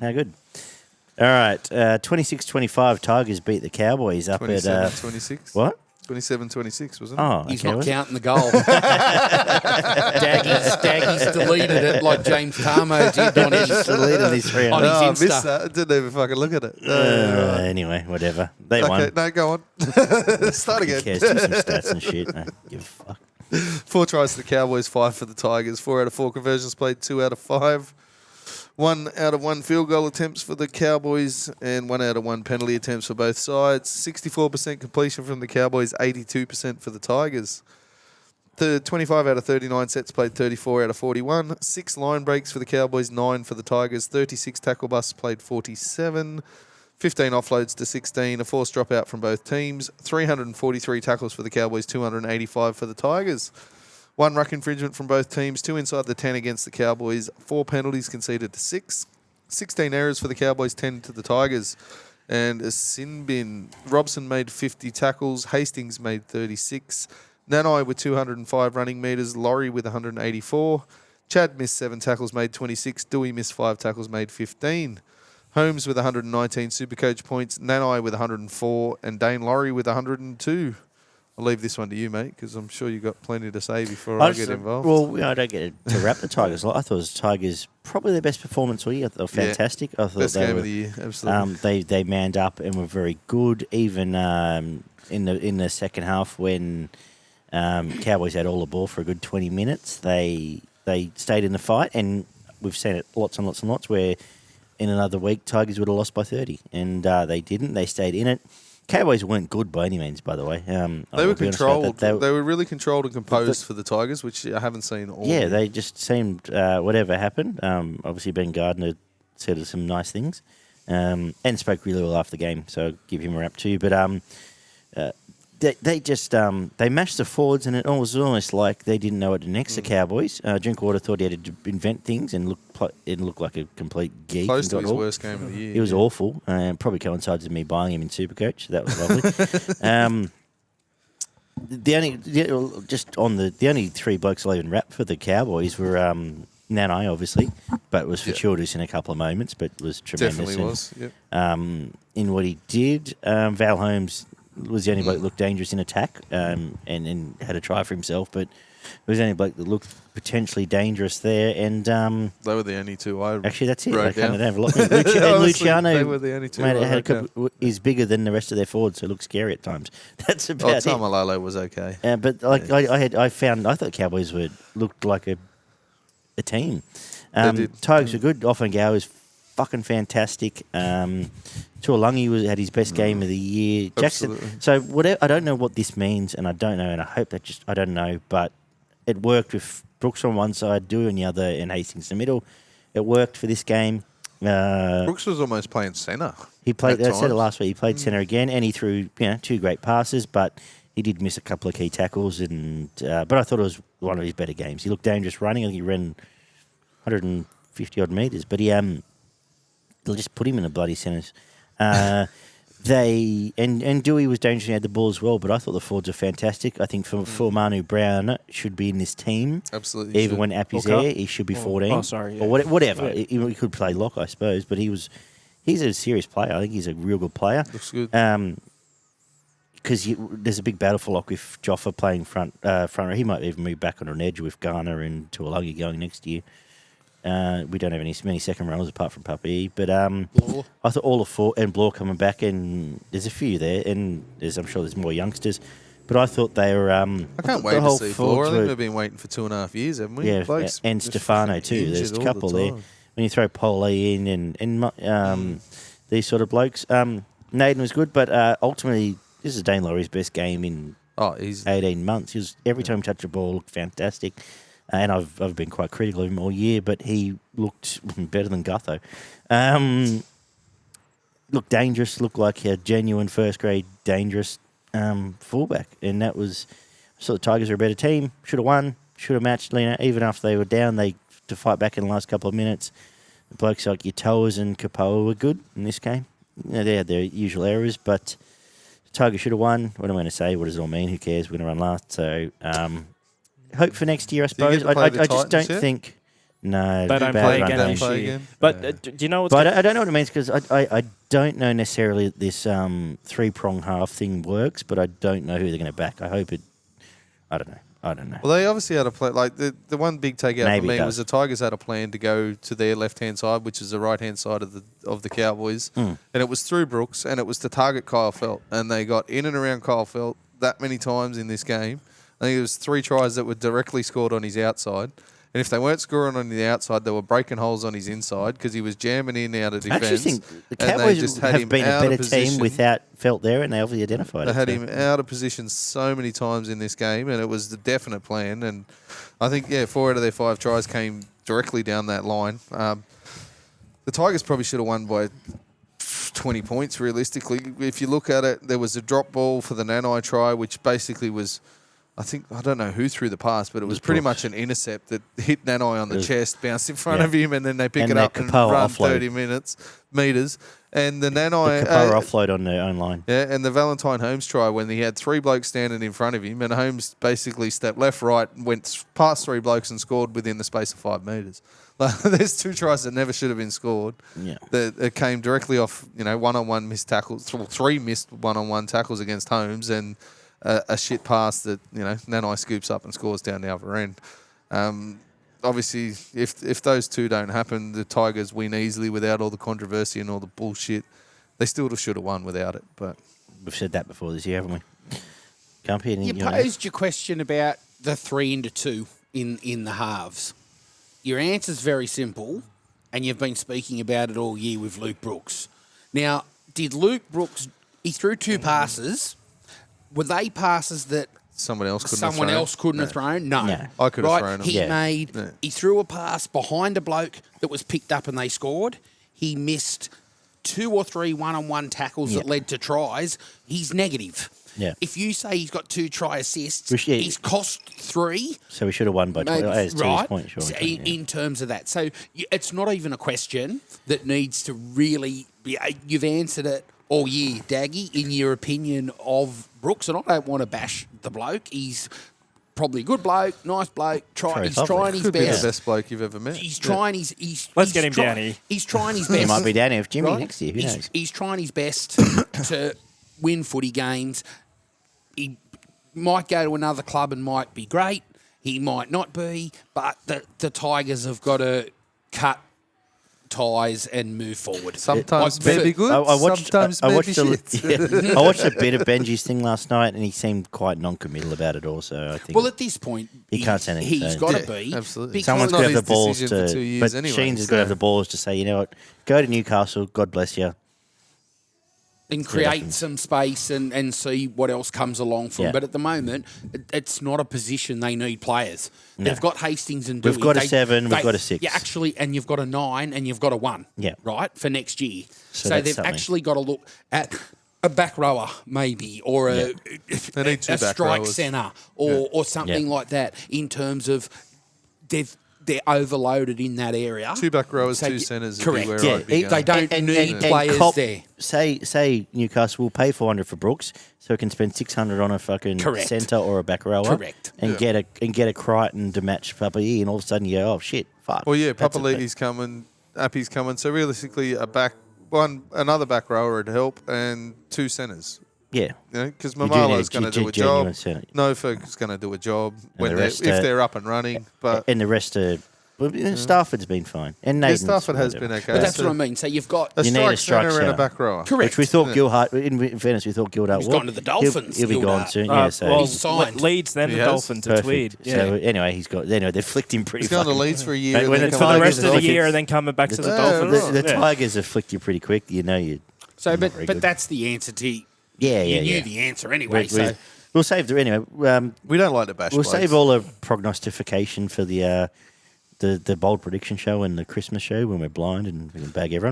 How good. All right, 26-25, Tigers beat the Cowboys up at... 27-26. What? 27-26, wasn't it? Oh, He's okay, not was it? counting the goal. Daggy's deleted it like James Carmo did on his, Deleted this round. on his I Insta. missed that. I didn't even fucking look at it. Anyway, whatever. They Okay, won. no, go on. Start Who again. cares? Do some stats and shit. I don't give a fuck. 4 tries to the Cowboys, 5 for the Tigers. 4 out of 4 conversions played, 2 out of 5. 1 out of 1 field goal attempts for the Cowboys and 1 out of 1 penalty attempts for both sides. 64% completion from the Cowboys, 82% for the Tigers. The 25 out of 39 sets played, 34 out of 41. 6 line breaks for the Cowboys, 9 for the Tigers. 36 tackle busts played, 47. 15 offloads to 16. A forced dropout from both teams. 343 tackles for the Cowboys, 285 for the Tigers. 1 ruck infringement from both teams, 2 inside the 10 against the Cowboys, 4 penalties conceded to 6, 16 errors for the Cowboys, 10 to the Tigers. And a sin bin. Robson made 50 tackles, Hastings made 36, Nanai with 205 running metres, Laurie with 184, Chad missed 7 tackles, made 26, Dewey missed 5 tackles, made 15. Holmes with 119 Supercoach points, Nanai with 104, and Dane Laurie with 102. I'll leave this one to you, mate, because I'm sure you've got plenty to say before I get involved. Well, I don't get to wrap the Tigers. I thought it was Tigers probably their best performance all year. They were fantastic. I thought best they game were, of the year, absolutely. They manned up and were very good. Even in the second half when Cowboys had all the ball for a good 20 minutes, they stayed in the fight, and we've seen it lots and lots and lots where in another week Tigers would have lost by 30, and they didn't. They stayed in it. Cowboys weren't good by any means, by the way. They were controlled. They were really controlled and composed for the Tigers, which I haven't seen all. Yeah, they just seemed, whatever happened. Obviously, Ben Gardner said some nice things and spoke really well after the game, so I'll give him a rap too. But they just they mashed the forwards, and it was almost like they didn't know what to next. The Cowboys. Drinkwater thought he had to invent things and look like a complete geek. Close to his worst game of the year. It was awful. Probably coincides with me buying him in Supercoach. That was lovely. The only 3 blokes I'll even rap for the Cowboys were Nanai, obviously, but it was for Childers in a couple of moments, but was tremendous. Definitely was. Yep. In what he did, Val Holmes was the only bloke that looked dangerous in attack and had a try for himself, but it was the only bloke that looked potentially dangerous there. And they were the only 2 I actually, that's it. wrote I kind down. of have a lot. And Luciano, they were the only 2 is bigger than the rest of their forwards, so it looks scary at times. That's about it. Tamalolo was okay. But I thought the Cowboys looked like a team. Tigers were good. Offengow was fucking fantastic. Tuolangi had his best game of the year. Jackson. Absolutely. So whatever, I don't know what this means, and I don't know, and I hope that I don't know, but it worked with Brooks on one side, Dewey on the other, and Hastings in the middle. It worked for this game. Brooks was almost playing centre. He played. I said it last week. He played centre again, and he threw 2 great passes, but he did miss a couple of key tackles. And but I thought it was one of his better games. He looked dangerous running. I think he ran 150 odd metres, but they'll just put him in the bloody centres. And Dewey was dangerous. He had the ball as well, but I thought the forwards were fantastic. I think for Manu Brown should be in this team. Absolutely. Even when Appy's there, he should be 14. Oh, sorry. Yeah. Or whatever. Yeah. He could play lock, I suppose, but he's a serious player. I think he's a real good player. Looks good. Because there's a big battle for lock with Joffa playing front row. He might even move back on an edge with Garner and Tuolangi going next year. We don't have many second rows apart from Puppy, but I thought all of 4 and Blore coming back, and there's a few there, and I'm sure there's more youngsters, but I thought they were. I can't wait to see Blore. I think we've been waiting for 2.5 years, haven't we? Yeah, Blokes and Stefano too. There's a couple there. When you throw Pole in and these sort of blokes, Naden was good, but ultimately this is Dane Laurie's best game in 18 months. Every time he touched the ball, looked fantastic. And I've been quite critical of him all year, but he looked better than Gutho. Looked dangerous, looked like a genuine first-grade dangerous fullback. And that was... So the Tigers are a better team. Should have won, should have matched. Even after they were down, to fight back in the last couple of minutes. The blokes like Yatoas and Kapoa were good in this game. They had their usual errors, but the Tigers should have won. What am I going to say? What does it all mean? Who cares? We're going to run last. So... hope for next year, I suppose. I just don't think No, They don't bad play run again game. this Play year. again? But do you know what's But I don't know what it means because I don't know necessarily that this 3-prong half thing works, but I don't know who they're going to back. I hope it. I don't know. Well, they obviously had a plan. Like the one big takeout for Maybe it me does. was the Tigers had a plan to go to their left-hand side, which is the right-hand side of the Cowboys, and it was through Brooks, and it was to target Kyle Felt, and they got in and around Kyle Felt that many times in this game. I think it was 3 tries that were directly scored on his outside. And if they weren't scoring on the outside, they were breaking holes on his inside because he was jamming in out of I defence. actually think the and they Cowboys just had have him been a out of better team position. without Felt there, and they obviously identified They it. had so. him out of position so many times in this game, and it was the definite plan. And I think, 4 out of their 5 tries came directly down that line. The Tigers probably should have won by 20 points, realistically. If you look at it, there was a drop ball for the Nanai try, which basically was, I don't know who threw the pass, but it was pretty much an intercept that hit Nanai on the chest, bounced in front of him, and then they pick And it up that and Kapoa run offload. 30 meters. And the Nanai... The Kapoa offload on their own line. Yeah, and the Valentine Holmes try when he had 3 blokes standing in front of him, and Holmes basically stepped left, right, went past 3 blokes and scored within the space of 5 metres. Like, there's 2 tries that never should have been scored. Yeah. That came directly off, one-on-one missed tackles, 3 missed one-on-one tackles against Holmes, and a shit pass that Nanai scoops up and scores down the other end. Obviously, if those 2 don't happen, the Tigers win easily without all the controversy and all the bullshit. They still should have won without it, but We've said that before this year, haven't we? Can't be You posed your question about the 3 into 2 in the halves. Your answer's very simple, and you've been speaking about it all year with Luke Brooks. Now, did Luke Brooks... He threw 2 passes. Were they passes that someone else couldn't have thrown? No. No. I could have thrown them. He threw a pass behind a bloke that was picked up and they scored. He missed 2 or 3 one-on-one tackles that led to tries. He's negative. Yeah. If you say he's got 2 try assists, Which, yeah. he's cost 3. So we should have won by 20. Maybe, It's to his right? point, sure. In terms of that. So it's not even a question that needs to really be... You've answered it all year, Daggy, in your opinion of Brooks. And I don't want to bash the bloke. He's probably a good bloke, nice bloke. He's trying his Could be the best. best bloke you've ever met. He's trying his... Let's get him down here. He's trying his best. He might be down here with Jimmy Right? next year. Who knows? He's trying his best to win footy games. He might go to another club and might be great. He might not be. But the Tigers have got to cut ties and move forward. Sometimes Like, maybe good, sometimes maybe shit. I watched a bit of Benji's thing last night, and he seemed quite non-committal about it also, I think. Well, at this point, He can't say anything, He's so- got to Yeah, be. absolutely. because- Someone's not got to have his the balls decision to... for 2 years But anyway, Sheens has got to have so- the balls to say, you know what, go to Newcastle, God bless you. and create some space and see what else comes along from. Yeah. But at the moment, it's not a position they need players. No. They've got Hastings and Dewey. We've got a 7, we've got a 6. Yeah, actually, and you've got a 9 and you've got a 1. Yeah. Right, for next year. So So that's they've something. actually got to look at a back rower maybe, or They need 2 a back strike rowers. centre or something Yeah. like that in terms of they're overloaded in that area. 2 back rowers, So 2 y- centres would correct. be where Yeah, I'd be They going. don't need players Cop- there. Say Newcastle will pay 400 for Brooks, so we can spend 600 on a fucking Correct. centre or a back rower. Correct. And get a Crichton to match Papai, and all of a sudden you go, oh shit, fuck. Well, yeah, That's Papali'i's coming, Appy's coming. So realistically, another back rower would help, and 2 centres. Yeah. Because do need Mamalo's a going to do a genuine job. centre. Nofolk's going to do a job And the rest, if they're up and running. But And the rest are... Well, Stafford's been fine. And Nathan's Stafford has whatever. been okay. But that's So what I mean. So you've got a You need a strike strike centre and a centre. back rower. correct. Which we thought Gilhart, in fairness, we thought Gilhart He's would. gone to the Dolphins, He'll be gone Gilhart. soon, yeah. So He's signed. Leeds, then He the has? Dolphins. It's weird. perfect. Yeah. So anyway, they flicked him pretty He's gone to fucking- Leeds for a year. But and when then it's For come the back rest as of the Dolphins. year, and then coming back to the Yeah, Dolphins. The Yeah. Tigers have flicked you pretty quick. You know you. So, not very but good. that's the answer to. Yeah, You yeah, knew yeah. the answer anyway. We- So We'll save the anyway. We don't like to bash We'll blokes. save all the prognostication for the bold prediction show and the Christmas show when we're blind and we can bag everyone.